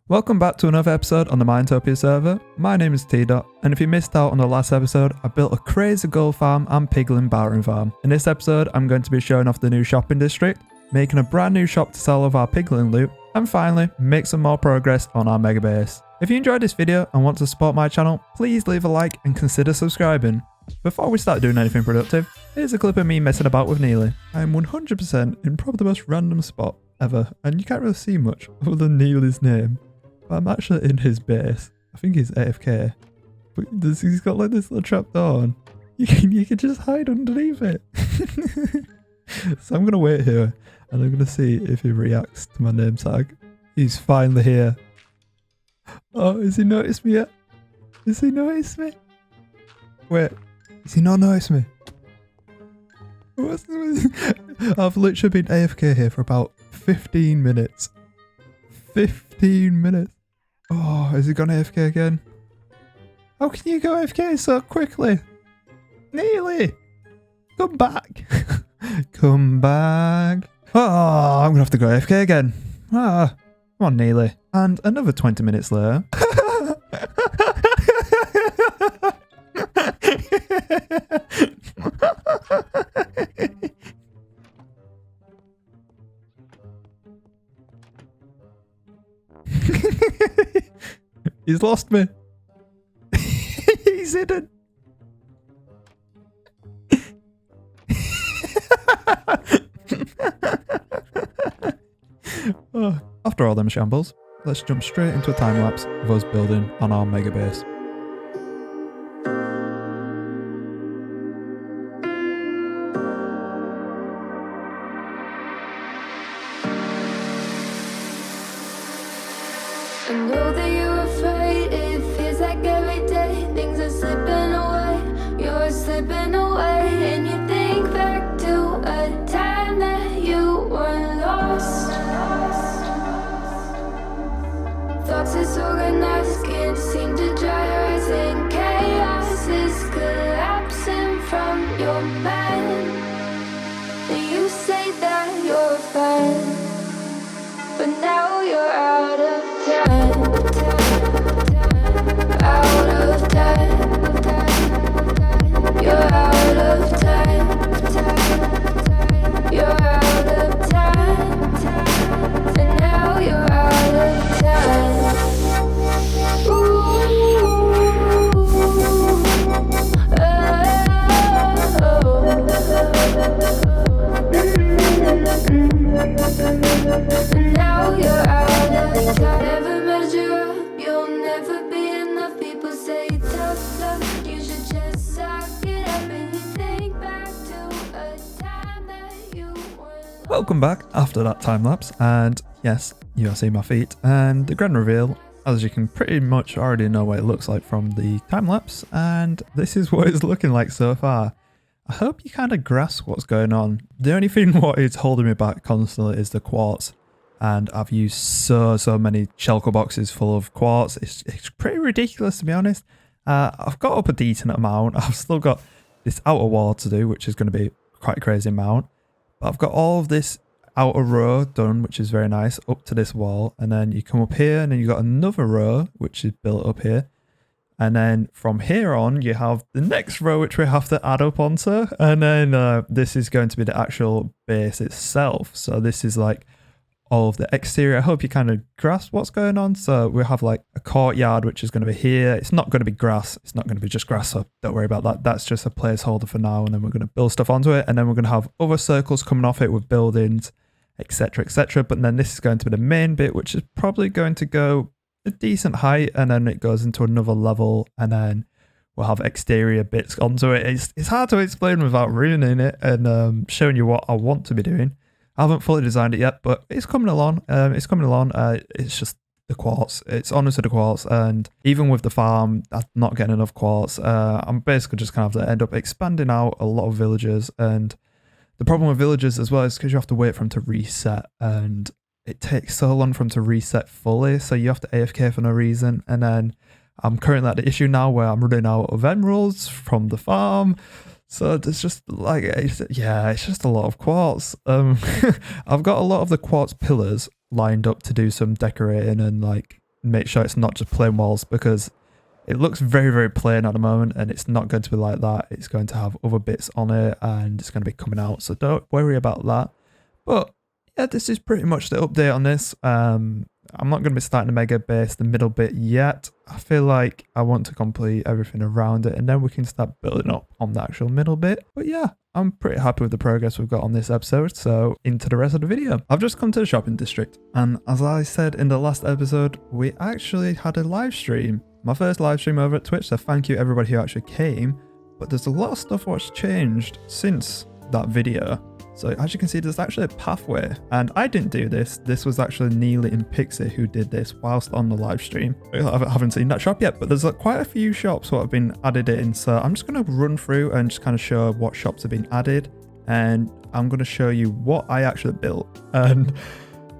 Welcome back to another episode on the Minetopia server. My name is Tdot, and if you missed out on the last episode, I built a crazy gold farm and piglin barren farm. In this episode, I'm going to be showing off the new shopping district, making a brand new shop to sell all of our piglin loot, and finally, make some more progress on our mega base. If you enjoyed this video and want to support my channel, please leave a like and consider subscribing. Before we start doing anything productive, here's a clip of me messing about with Neely. I am 100% in probably the most random spot ever, and you can't really see much other than Neely's name. But I'm actually in his base. I think he's AFK. But he's got like this little trap door on. You can just hide underneath it. So I'm going to wait here and I'm going to see if he reacts to my name tag. He's finally here. Oh, has he noticed me yet? Has he noticed me? Wait, has he not noticed me? I've literally been AFK here for about 15 minutes. 15 minutes. Oh, has he gone AFK again? How can you go AFK so quickly? Neely! Come back! Come back! Oh, I'm gonna have to go AFK again. Ah, come on, Neely. And another 20 minutes later. He's lost me. He's hidden. Oh, after all them shambles, let's jump straight into a time lapse of us building on our mega base. I know that you're afraid, it feels like every day things are slipping away, you're slipping away, and you think back to a time that you were lost. Thoughts disorganized, can't seem to dry your eyes, and chaos is collapsing from your mind. And you say that you're fine, but now you're out of time, out of time, you're out of time, you're out of time, and now you're out of time. And now you're out of time. Never measure up, you'll never be enough. People say tough love, you should just suck it up, and you think back to a time that you were. Welcome back after that time lapse, and yes, you are seeing my feet and the grand reveal. As you can pretty much already know what it looks like from the time lapse, and this is what it's looking like so far. I hope you kind of grasp what's going on. The only thing what is holding me back constantly is the quartz, and I've used so many shellcore boxes full of quartz. It's pretty ridiculous, to be honest. I've got up a decent amount. I've still got this outer wall to do, which is going to be quite a crazy amount, but I've got all of this outer row done, which is very nice, up to this wall, and then you come up here and then you got another row which is built up here, and then from here on you have the next row which we have to add up onto, and then this is going to be the actual base itself. So this is like all of the exterior. I hope you kind of grasp what's going on. So we have like a courtyard which is going to be here. It's not going to be grass, it's not going to be just grass, so don't worry about that. That's just a placeholder for now, and then we're going to build stuff onto it, and then we're going to have other circles coming off it with buildings, etc, etc. But then this is going to be the main bit, which is probably going to go a decent height, and then it goes into another level, and then we'll have exterior bits onto it. It's hard to explain without ruining it and showing you what I want to be doing. I haven't fully designed it yet, but it's coming along. It's just the quartz. It's honestly the quartz, and even with the farm, I'm not getting enough quartz. I'm basically just going to have to end up expanding out a lot of villages, and the problem with villages as well is because you have to wait for them to reset, and it takes so long for them to reset fully, so you have to AFK for no reason. And then I'm currently at the issue now where I'm running out of emeralds from the farm, So there's just like, it's just a lot of quartz. I've got a lot of the quartz pillars lined up to do some decorating and like make sure it's not just plain walls, because it looks very, very plain at the moment, and it's not going to be like that. It's going to have other bits on it, and it's going to be coming out, so don't worry about that. But yeah, this is pretty much the update on this. I'm not going to be starting the mega base, the middle bit yet. I feel like I want to complete everything around it, and then we can start building up on the actual middle bit. But yeah, I'm pretty happy with the progress we've got on this episode, so into the rest of the video. I've just come to the shopping district, and as I said in the last episode, we actually had a live stream. My first live stream over at Twitch, so thank you everybody who actually came. But there's a lot of stuff what's changed since that video. So as you can see, there's actually a pathway, and I didn't do this. This was actually Neely and Pixie who did this whilst on the live stream. I haven't seen that shop yet, but there's quite a few shops what have been added in. So I'm just going to run through and just kind of show what shops have been added, and I'm going to show you what I actually built. And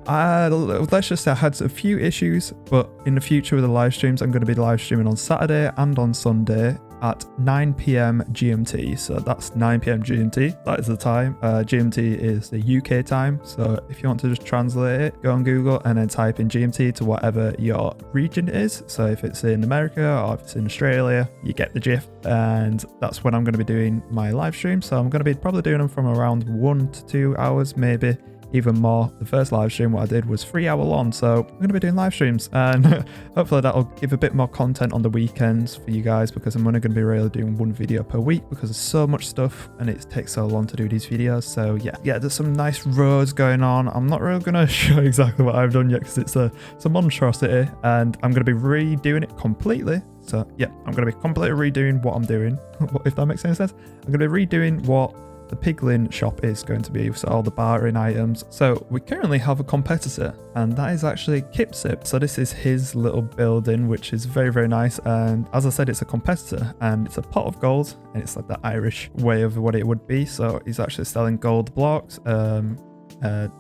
let's just say I had a few issues, but in the future with the live streams, I'm going to be live streaming on Saturday and on Sunday at 9 PM GMT. So that's 9 PM GMT. That is the time. GMT is the UK time. So if you want to just translate it, go on Google and then type in GMT to whatever your region is. So if it's in America or if it's in Australia, you get the gist. And that's when I'm going to be doing my live stream. So I'm going to be probably doing them from around 1 to 2 hours, maybe even more. The first live stream what I did was 3 hour long, so I'm going to be doing live streams, and hopefully that'll give a bit more content on the weekends for you guys, because I'm only going to be really doing one video per week because there's so much stuff and it takes so long to do these videos. So yeah, there's some nice roads going on. I'm not really going to show exactly what I've done yet because it's a monstrosity, and I'm going to be redoing it completely. So yeah, I'm going to be completely redoing what I'm doing, if that makes any sense. I'm going to be redoing what the piglin shop is going to be, so all the bartering items. So we currently have a competitor, and that is actually Kipsip. So this is his little building, which is very, very nice. And as I said, it's a competitor, and it's a pot of gold, and it's like the Irish way of what it would be. So he's actually selling gold blocks.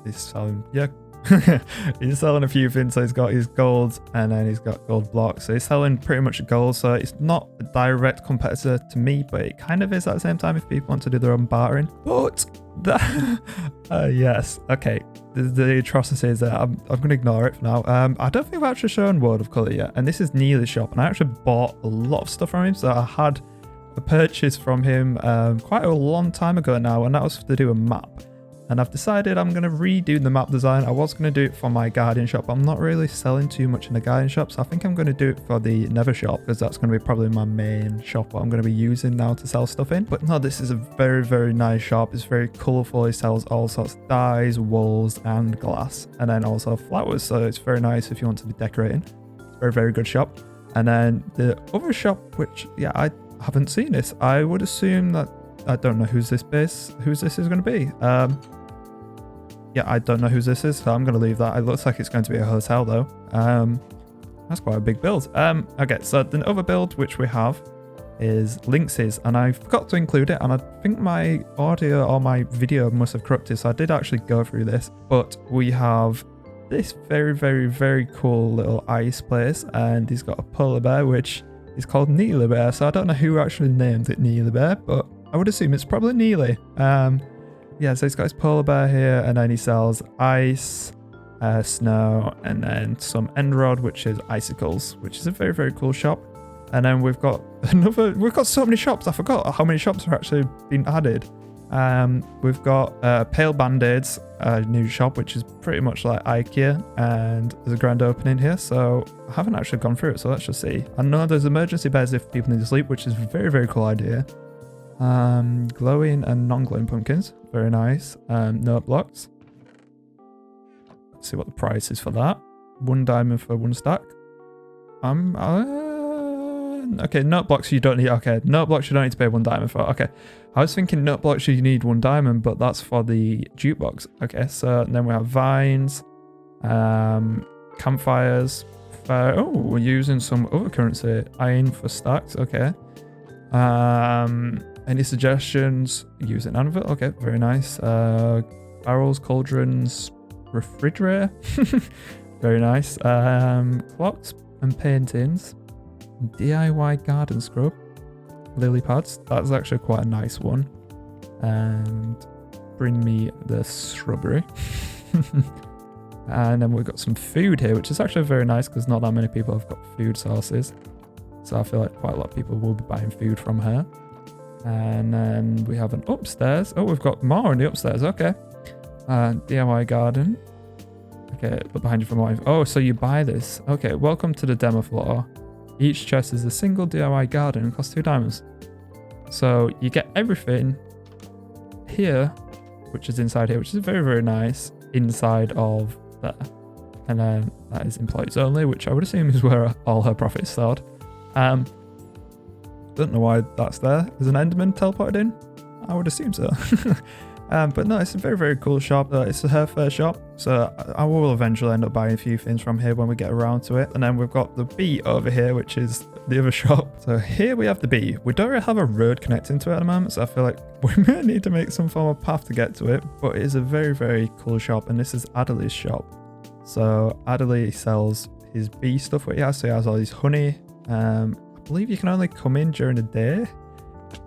He's selling, yeah, he's selling a few things. So he's got his gold, and then he's got gold blocks. So he's selling pretty much gold. So it's not a direct competitor to me, but it kind of is at the same time if people want to do their own bartering. But that, yes, okay, the atrocities there, I'm going to ignore it for now. I don't think I've actually shown World of Colour yet, and this is Neely's shop, and I actually bought a lot of stuff from him. So I had a purchase from him quite a long time ago now, and that was to do a map. And I've decided I'm going to redo the map design. I was going to do it for my Guardian shop. I'm not really selling too much in the Guardian shop, so I think I'm going to do it for the Nether shop, because that's going to be probably my main shop what I'm going to be using now to sell stuff in. But no, this is a very, very nice shop. It's very colourful. It sells all sorts of dyes, walls and glass, and then also flowers. So it's very nice if you want to be decorating. It's a very, very good shop. And then the other shop, which, yeah, I haven't seen this. I would assume that, I don't know whose this is going to be. Yeah, I don't know whose this is, so I'm going to leave that. It looks like it's going to be a hotel though. That's quite a big build. Okay, so the other build which we have is Lynx's, and I forgot to include it, and I think my audio or my video must have corrupted, so I did actually go through this. But we have this very, very, very cool little ice place, and he's got a polar bear which is called Neely Bear. So I don't know who actually named it Neely Bear, but I would assume it's probably Neely. Yeah, so he's got his polar bear here, and then he sells ice, snow, and then some end rod, which is icicles, which is a very, very cool shop. And then we've got so many shops. I forgot how many shops are actually being added. We've got Pale Band-Aids, a new shop, which is pretty much like IKEA, and there's a grand opening here. So I haven't actually gone through it, so let's just see. I know there's emergency beds if people need to sleep, which is a very, very cool idea. Glowing and non-glowing pumpkins, very nice. Note blocks, let's see what the price is for that. 1 diamond for 1 stack. Okay, note blocks you don't need. Okay, note blocks you don't need to pay 1 diamond for. Okay, I was thinking note blocks you need 1 diamond, but that's for the jukebox. Okay, so then we have vines, campfires. Oh, we're using some other currency. Iron for stacks. Okay. Any suggestions? Use an anvil. Okay, very nice. Barrels, cauldrons, refrigerator. Very nice. Clocks and paintings. DIY garden scrub. Lily pads. That's actually quite a nice one. And bring me the shrubbery. And then we've got some food here, which is actually very nice because not that many people have got food sources. So I feel like quite a lot of people will be buying food from her. And then we have an upstairs. Oh, we've got more in the upstairs. Okay. DIY garden. Okay, look behind you for more. Oh, so you buy this. Okay, welcome to the demo floor. Each chest is a single DIY garden and costs 2 diamonds. So you get everything here, which is inside here, which is very, very nice, inside of there. And then that is employees only, which I would assume is where all her profits stored. Don't know why that's there. Is an Enderman teleported in? I would assume so. But no, it's a very, very cool shop. It's her first shop, so I will eventually end up buying a few things from here when we get around to it. And then we've got the bee over here, which is the other shop. So here we have the bee. We don't really have a road connecting to it at the moment, so I feel like we may need to make some form of path to get to it. But it is a very, very cool shop, and this is Adderley's shop. So Adderley sells his bee stuff, what he has. So he has all these honey. I believe you can only come in during the day,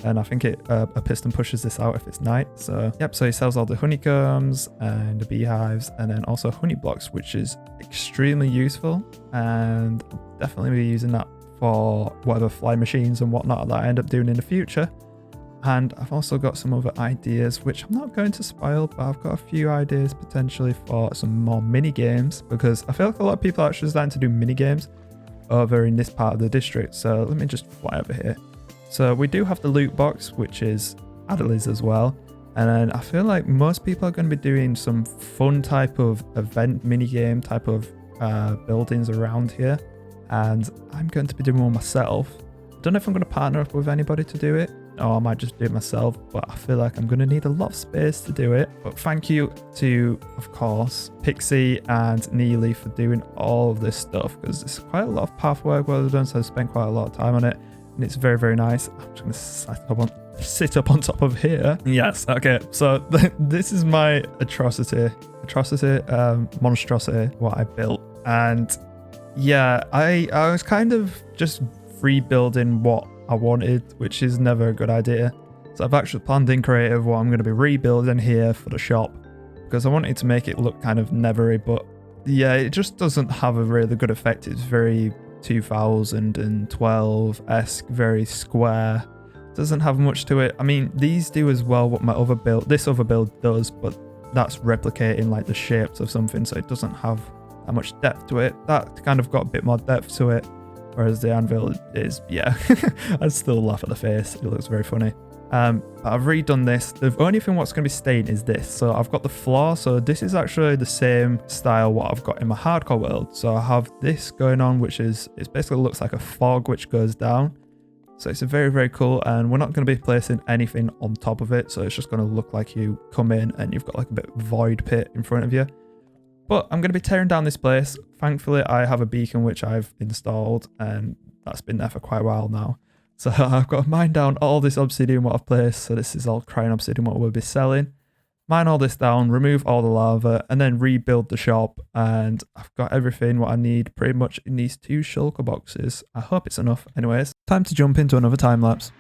and I think a piston pushes this out if it's night. So yep, so he sells all the honeycombs and the beehives, and then also honey blocks, which is extremely useful, and definitely be using that for whatever fly machines and whatnot that I end up doing in the future. And I've also got some other ideas which I'm not going to spoil, but I've got a few ideas potentially for some more mini games, because I feel like a lot of people are actually starting to do mini games over in this part of the district. So let me just fly over here. So we do have the loot box, which is Adderley's as well. And then I feel like most people are going to be doing some fun type of event mini game type of buildings around here. And I'm going to be doing one myself. I don't know if I'm going to partner up with anybody to do it, or I might just do it myself, but I feel like I'm going to need a lot of space to do it. But thank you to, of course, Pixie and Neely for doing all of this stuff, because it's quite a lot of path work what they've done, so I spent quite a lot of time on it, and it's very, very nice. I'm just going to sit up on top of here. Yes, okay, so this is my monstrosity, what I built. And yeah, I was kind of just rebuilding what I wanted, which is never a good idea. So I've actually planned in creative what I'm going to be rebuilding here for the shop, because I wanted to make it look kind of nethery, but yeah, it just doesn't have a really good effect. It's very 2012-esque, very square. Doesn't have much to it. I mean, these do as well what this other build does, but that's replicating like the shapes of something, so it doesn't have that much depth to it. That kind of got a bit more depth to it. Whereas the anvil is, yeah, I still laugh at the face. It looks very funny. I've redone this. The only thing what's going to be staying is this. So I've got the floor. So this is actually the same style what I've got in my hardcore world. So I have this going on, which is, it basically looks like a fog which goes down. So it's a very, very cool. And we're not going to be placing anything on top of it. So it's just going to look like you come in and you've got like a bit of void pit in front of you. But I'm going to be tearing down this place. Thankfully, I have a beacon which I've installed, and that's been there for quite a while now. So I've got to mine down all this obsidian what I've placed. So this is all crying obsidian what we'll be selling. Mine all this down, remove all the lava, and then rebuild the shop. And I've got everything what I need pretty much in these 2 shulker boxes. I hope it's enough. Anyways, time to jump into another time lapse.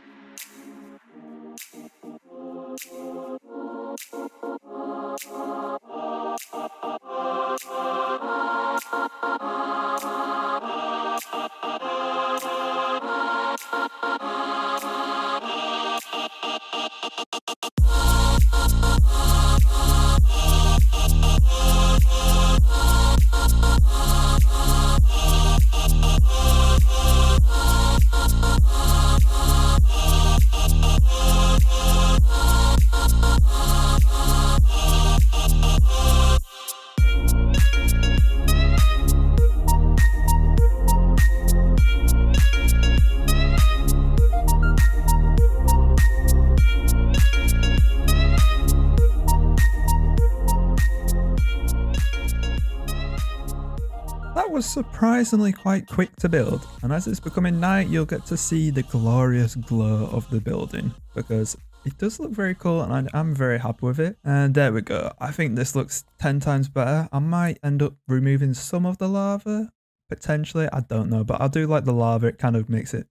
Was surprisingly quite quick to build, and as it's becoming night you'll get to see the glorious glow of the building, because it does look very cool and I'm very happy with it. And there we go. I think this looks 10 times better. I might end up removing some of the lava potentially, I don't know, but I do like the lava. It kind of makes it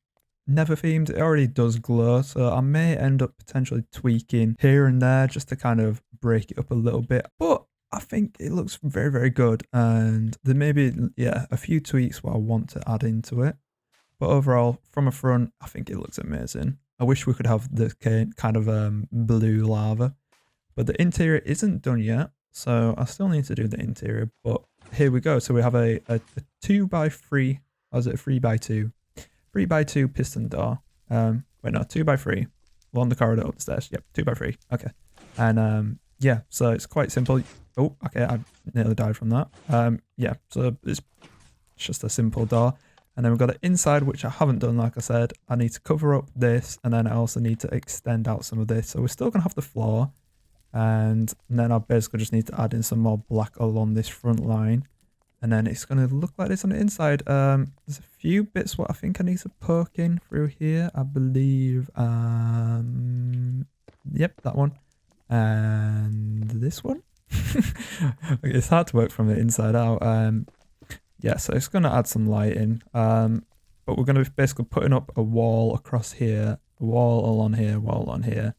Nether themed. It already does glow, so I may end up potentially tweaking here and there just to kind of break it up a little bit. But I think it looks very, very good. And there may be, yeah, a few tweaks what I want to add into it. But overall, from a front, I think it looks amazing. I wish we could have the kind of blue lava. But the interior isn't done yet. So I still need to do the interior. But here we go. So we have a 2x3, or is it a 3x2? 3x2 piston door. Wait, no, 2x3 along the corridor up the stairs. Yep, 2x3. Okay. And yeah, so it's quite simple. Oh, okay, I nearly died from that. Yeah, so it's just a simple door. And then we've got it inside, which I haven't done, like I said. I need to cover up this, and then I also need to extend out some of this. So we're still going to have the floor. And then I basically just need to add in some more black along this front line. And then it's going to look like this on the inside. There's a few bits what I think I need to poke in through here. I believe, yep, that one. And this one. It's hard to work from the inside out. Yeah, so it's going to add some lighting. But we're going to be basically putting up a wall across here, a wall along here, wall along here.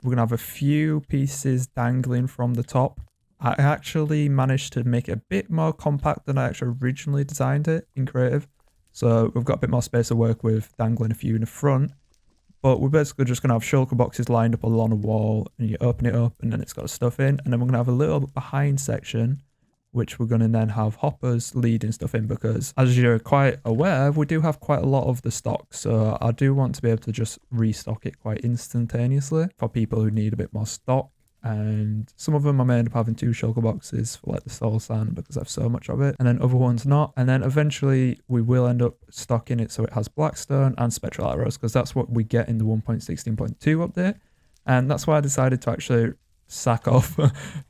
We're going to have a few pieces dangling from the top. I actually managed to make it a bit more compact than I actually originally designed it in creative. So we've got a bit more space to work with, dangling a few in the front. But we're basically just going to have shulker boxes lined up along a wall, and you open it up and then it's got stuff in. And then we're going to have a little behind section, which we're going to then have hoppers leading stuff in, because as you're quite aware, we do have quite a lot of the stock. So I do want to be able to just restock it quite instantaneously for people who need a bit more stock. And some of them I may end up having 2 shulker boxes for like the soul sand because I have so much of it, and then other ones not. And then eventually we will end up stocking it so it has blackstone and spectral arrows, because that's what we get in the 1.16.2 update. And that's why I decided to actually sack off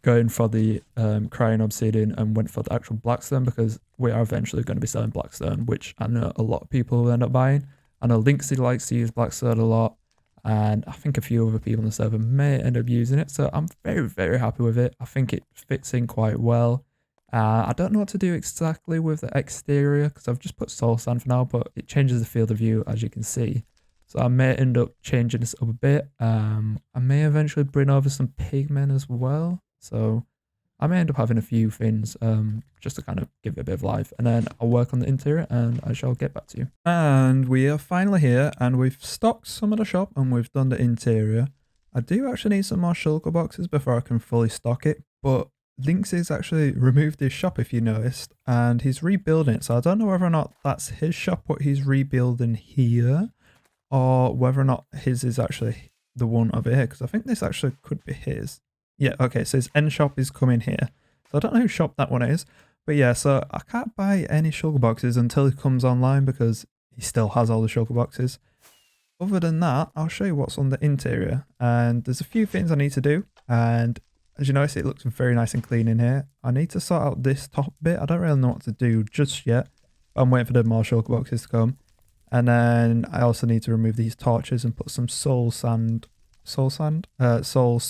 going for the crying obsidian and went for the actual blackstone, because we are eventually going to be selling blackstone, which I know a lot of people will end up buying. I know Linksy likes to use blackstone a lot, and I think a few other people on the server may end up using it. So I'm very, very happy with it. I think it fits in quite well. I don't know what to do exactly with the exterior because I've just put soul sand for now, but it changes the field of view, as you can see. So I may end up changing this up a bit. I may eventually bring over some pigmen as well. So I may end up having a few things just to kind of give it a bit of life. And then I'll work on the interior and I shall get back to you. And we are finally here, and we've stocked some of the shop and we've done the interior. I do actually need some more shulker boxes before I can fully stock it. But Linksy's actually removed his shop, if you noticed, and he's rebuilding it. So I don't know whether or not that's his shop, what he's rebuilding here, or whether or not his is actually the one over here, because I think this actually could be his. Yeah, okay, so his end shop is coming here. So I don't know whose shop that one is. But yeah, so I can't buy any shulker boxes until he comes online because he still has all the shulker boxes. Other than that, I'll show you what's on the interior. And there's a few things I need to do. And as you notice, it looks very nice and clean in here. I need to sort out this top bit. I don't really know what to do just yet. But I'm waiting for the more shulker boxes to come. And then I also need to remove these torches and put some soul sand. Soul sand? Soul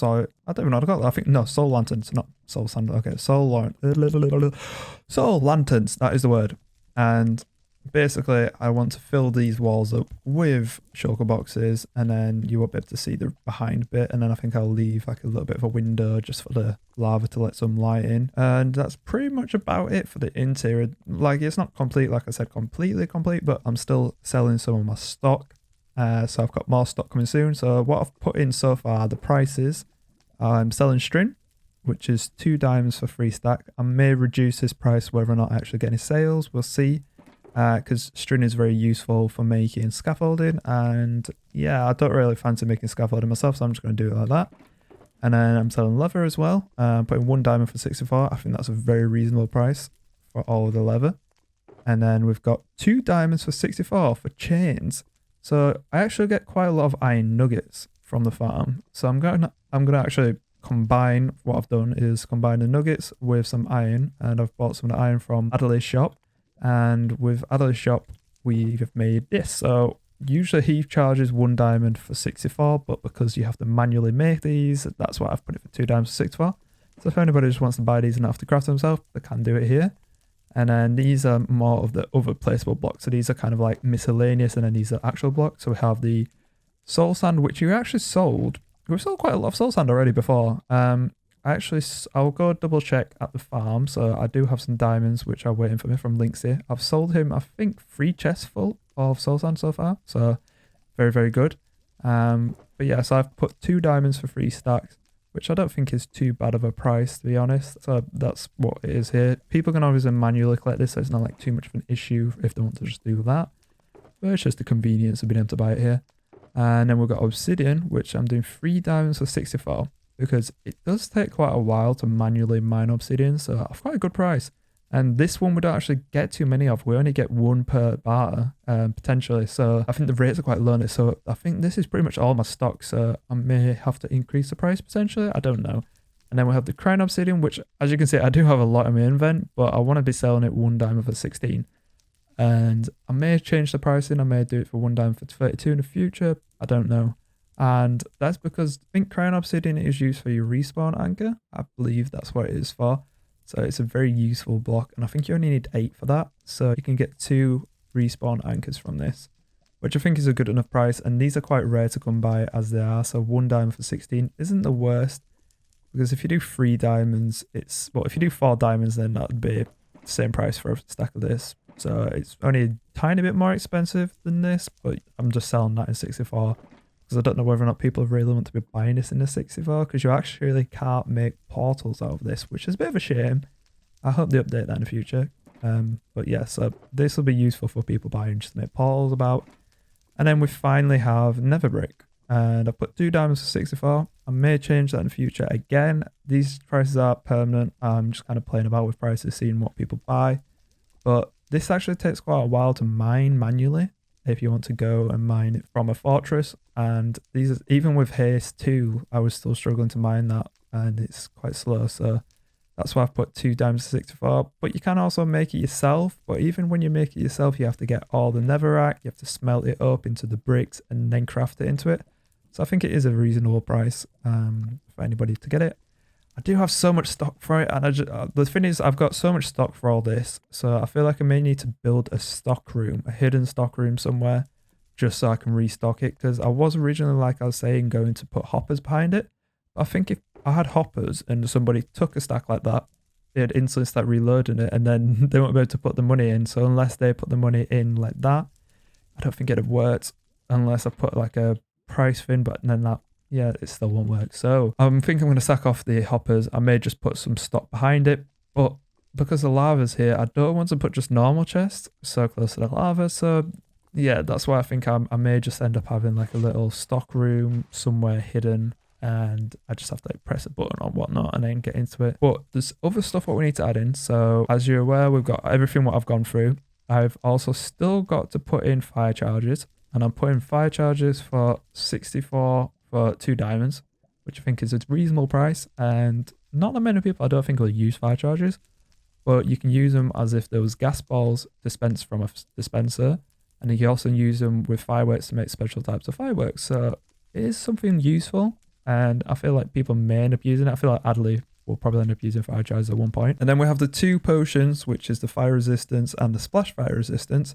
I don't even know. I got that. I think, no, soul lanterns, not soul sand. Okay, soul lanterns. That is the word. And basically, I want to fill these walls up with shulker boxes, and then you won't be able to see the behind bit. And then I think I'll leave like a little bit of a window just for the lava to let some light in. And that's pretty much about it for the interior. Like, it's not complete, like I said, completely complete, but I'm still selling some of my stock. So I've got more stock coming soon. So what I've put in so far, the prices, I'm selling string, which is 2 diamonds for 3 stack. I may reduce this price whether or not I actually get any sales. We'll see. Because string is very useful for making scaffolding. And yeah, I don't really fancy making scaffolding myself, so I'm just going to do it like that. And then I'm selling leather as well. Putting 1 diamond for 64. I think that's a very reasonable price for all of the leather. And then we've got 2 diamonds for 64 for chains. So I actually get quite a lot of iron nuggets from the farm. So I'm gonna actually combine, what I've done is combine the nuggets with some iron, and I've bought some of the iron from Adelaide's shop. And with Adelaide's shop, we've made this. So usually he charges 1 diamond for 64, but because you have to manually make these, that's why I've put it for 2 diamonds for 64. So if anybody just wants to buy these and not have to craft them themselves, they can do it here. And then these are more of the other placeable blocks. So these are kind of like miscellaneous, and then these are actual blocks. So we have the soul sand, which you actually sold. We've sold quite a lot of soul sand already before. I'll go double check at the farm. So I do have some diamonds which are waiting for me from Links here. I've sold him, I think, 3 chests full of soul sand so far. So very, very good. But yeah, so I've put 2 diamonds for 3 stacks, which I don't think is too bad of a price, to be honest. So that's what it is here. People can obviously manually collect this, so it's not like too much of an issue if they want to just do that. But it's just the convenience of being able to buy it here. And then we've got obsidian, which I'm doing 3 diamonds for 64, because it does take quite a while to manually mine obsidian, so I've got a good price. And this one we don't actually get too many of. We only get 1 per barter, potentially. So I think the rates are quite low. So I think this is pretty much all my stock. So I may have to increase the price potentially. I don't know. And then we have the crown obsidian, which, as you can see, I do have a lot in my invent, but I want to be selling it 1 diamond for 16. And I may change the pricing. I may do it for 1 diamond for 32 in the future. I don't know. And that's because I think crown obsidian is used for your respawn anchor. I believe that's what it is for. So it's a very useful block, and I think you only need 8 for that. So you can get 2 respawn anchors from this, which I think is a good enough price. And these are quite rare to come by as they are. So 1 diamond for 16 isn't the worst, because if you do 3 diamonds, it's, well, if you do 4 diamonds, then that'd be the same price for a stack of this. So it's only a tiny bit more expensive than this, but I'm just selling that in 64. Because I don't know whether or not people really want to be buying this in the 64, because you actually can't make portals out of this, which is a bit of a shame. I hope they update that in the future. But yeah, so this will be useful for people buying just to make portals about. And then we finally have nether brick, and I put 2 diamonds for 64. I may change that in the future. Again, these prices are permanent. I'm just kind of playing about with prices, seeing what people buy. But this actually takes quite a while to mine manually, if you want to go and mine it from a fortress. And these, even with haste 2, I was still struggling to mine that, and it's quite slow. So that's why I've put 2 diamonds to 64. But you can also make it yourself. But even when you make it yourself, you have to get all the netherrack, you have to smelt it up into the bricks and then craft it into it. So I think it is a reasonable price for anybody to get it. I do have so much stock for it, and the thing is, I've got so much stock for all this, so I feel like I may need to build a stock room, a hidden stock room somewhere, just so I can restock it, because I was originally, like I was saying, going to put hoppers behind it. But I think if I had hoppers and somebody took a stack like that, they'd instantly start reloading it, and then they won't be able to put the money in. So unless they put the money in like that, I don't think it'd have worked, unless I put like a price thing, but then that, yeah, it still won't work. So I think I'm going to sack off the hoppers. I may just put some stock behind it, but because the lava's here, I don't want to put just normal chests so close to the lava. So yeah, that's why I think I may just end up having like a little stock room somewhere hidden, and I just have to like press a button or whatnot and then get into it. But there's other stuff what we need to add in. So as you're aware, we've got everything what I've gone through. I've also still got to put in fire charges, and I'm putting fire charges for 64 for 2 diamonds, which I think is a reasonable price. And not that many people, I don't think, will use fire charges, but you can use them as if there was gas balls dispensed from a dispenser, and you can also use them with fireworks to make special types of fireworks. So it is something useful, and I feel like people may end up using it. I feel like Adley will probably end up using fire charges at one point. And then we have the 2 potions, which is the fire resistance and the splash fire resistance.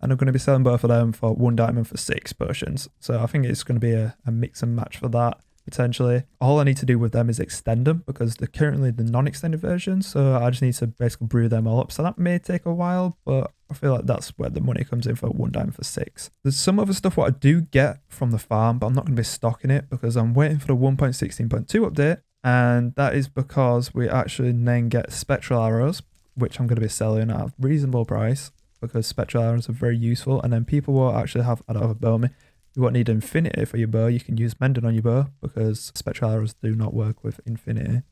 And I'm going to be selling both of them for 1 diamond for 6 potions. So I think it's going to be a mix and match for that, potentially. All I need to do with them is extend them, because they're currently the non-extended versions. So I just need to basically brew them all up. So that may take a while, but I feel like that's where the money comes in for 1 diamond for 6. There's some other stuff what I do get from the farm, but I'm not going to be stocking it because I'm waiting for the 1.16.2 update. And that is because we actually then get spectral arrows, which I'm going to be selling at a reasonable price, because spectral arrows are very useful. And then people will actually have, I don't have a bow me, you won't need infinity for your bow. You can use mending on your bow, because spectral arrows do not work with infinity.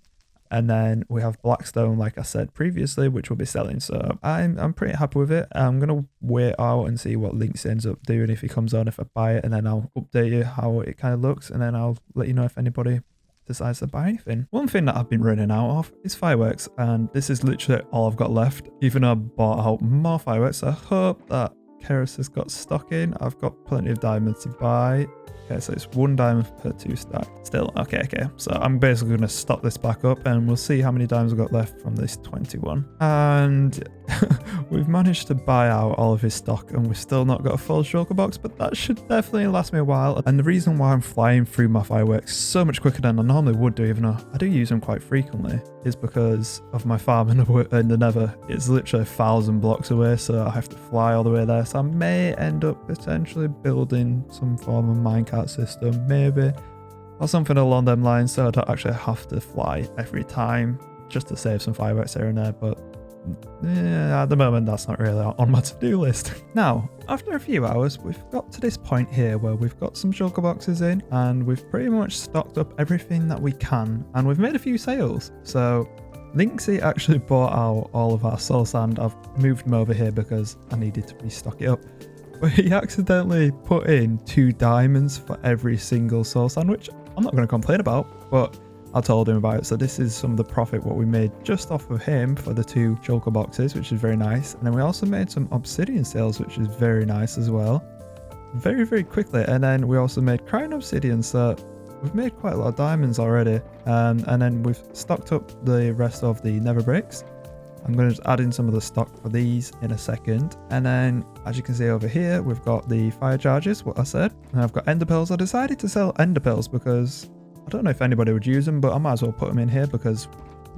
And then we have blackstone, like I said previously, which we'll be selling. So I'm pretty happy with it. I'm going to wait out and see what Links ends up doing, if he comes on, if I buy it, and then I'll update you how it kind of looks, and then I'll let you know if anybody decides to buy anything. One thing that I've been running out of is fireworks, and this is literally all I've got left, even though I bought out more fireworks. I hope that Keras has got stock in. I've got plenty of diamonds to buy. Okay, so it's 1 diamond per 2 stack. Still, okay. So I'm basically going to stop this back up and we'll see how many diamonds we've got left from this 21. And we've managed to buy out all of his stock and we've still not got a full shulker box, but that should definitely last me a while. And the reason why I'm flying through my fireworks so much quicker than I normally would do, even though I do use them quite frequently, is because of my farm in the Nether. It's literally 1,000 blocks away, so I have to fly all the way there. So I may end up potentially building some form of minecart system, maybe, or something along them lines, so I don't actually have to fly every time, just to save some fireworks here and there. But yeah, at the moment that's not really on my to-do list. Now, after a few hours, we've got to this point here where we've got some shulker boxes in and we've pretty much stocked up everything that we can, and we've made a few sales. So Linksy actually bought out all of our soul sand. I've moved him over here because I needed to restock it up. But he accidentally put in 2 diamonds for every single soul sand, which I'm not going to complain about, but I told him about it. So this is some of the profit what we made just off of him for the 2 shulker boxes, which is very nice. And then we also made some obsidian sales, which is very nice as well. Very quickly. And then we also made crying obsidian, so we've made quite a lot of diamonds already. And then we've stocked up the rest of the nether bricks. I'm going to just add in some of the stock for these in a second. And then, as you can see over here, we've got the fire charges, what I said. And I've got ender pearls. I decided to sell ender pearls because I don't know if anybody would use them, but I might as well put them in here because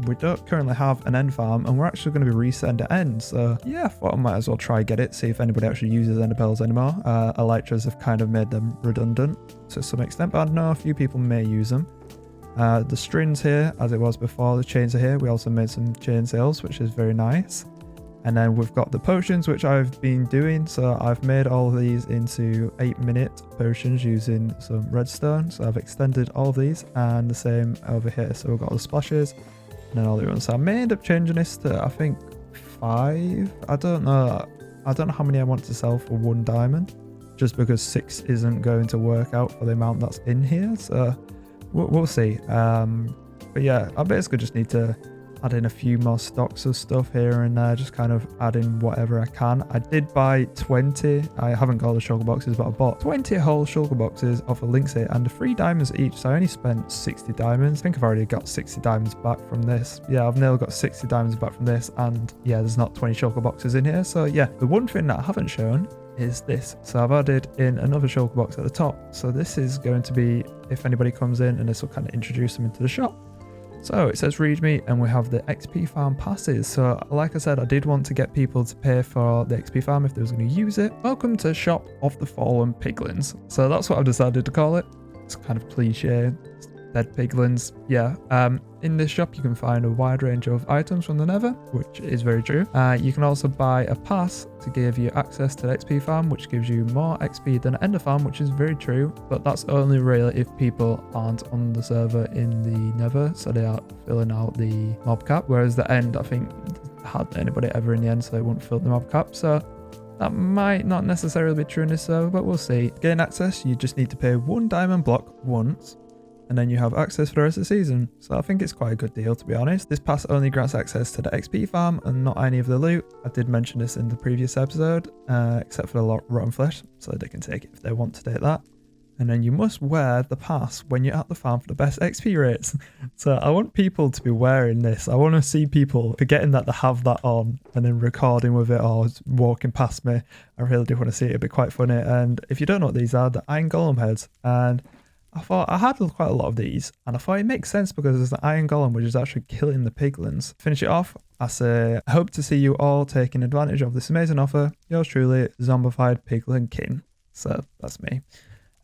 we don't currently have an end farm and we're actually going to be resetting to end. So yeah, I thought I might as well try get it, see if anybody actually uses ender pearls anymore. Elytras have kind of made them redundant to some extent, but I know a few people may use them. The strings here, as it was before, the chains are here. We also made some chain sales, which is very nice. And then we've got the potions, which I've been doing. So I've made all of these into 8-minute potions using some redstone. So I've extended all of these, and the same over here. So we've got all the splashes and then all the other ones. So I may end up changing this to, I think, 5. I don't know how many I want to sell for 1 diamond, just because 6 isn't going to work out for the amount that's in here. So we'll see. But yeah, I basically just need to add in a few more stocks of stuff here and there, just kind of add in whatever I can. I did buy 20. I haven't got all the shulker boxes, but I bought 20 whole shulker boxes off of Linksy and 3 diamonds each. So I only spent 60 diamonds. I think I've already got 60 diamonds back from this. Yeah, I've nearly got 60 diamonds back from this, and yeah, there's not 20 shulker boxes in here. So yeah, the one thing that I haven't shown is this. So I've added in another shulker box at the top. So this is going to be if anybody comes in, and this will kind of introduce them into the shop. So it says readme, and we have the XP farm passes. So like I said, I did want to get people to pay for the XP farm if they was going to use it. Welcome to Shop of the Fallen Piglins. So that's what I've decided to call it. It's kind of cliche. Dead piglins. Yeah. In this shop, you can find a wide range of items from the Nether, which is very true. You can also buy a pass to give you access to the XP farm, which gives you more XP than Ender farm, which is very true. But that's only really if people aren't on the server in the Nether, so they are filling out the mob cap. Whereas the End, I think, hardly anybody ever in the End, so they won't fill the mob cap. So that might not necessarily be true in this server, but we'll see. To gain access, you just need to pay 1 diamond block once, and then you have access for the rest of the season. So I think it's quite a good deal, to be honest. This pass only grants access to the XP farm and not any of the loot. I did mention this in the previous episode, except for the rotten flesh, so they can take it if they want to take that. And then you must wear the pass when you're at the farm for the best XP rates. So I want people to be wearing this. I want to see people forgetting that they have that on and then recording with it or walking past me. I really do want to see it. It'd be quite funny. And if you don't know what these are, the iron golem heads. And I thought I had quite a lot of these, and I thought it makes sense because there's the iron golem, which is actually killing the piglins. Finish it off, I say, I hope to see you all taking advantage of this amazing offer. Yours truly, Zombified Piglin King. So that's me.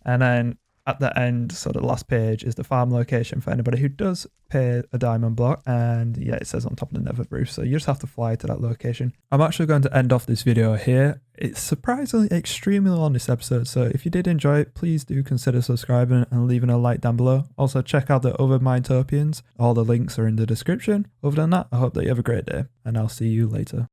And then at the end, so the last page is the farm location for anybody who does pay a diamond block. And yeah, it says on top of the nether roof. So you just have to fly to that location. I'm actually going to end off this video here. It's surprisingly extremely long, this episode. So if you did enjoy it, please do consider subscribing and leaving a like down below. Also check out the other Minetopians. All the links are in the description. Other than that, I hope that you have a great day, and I'll see you later.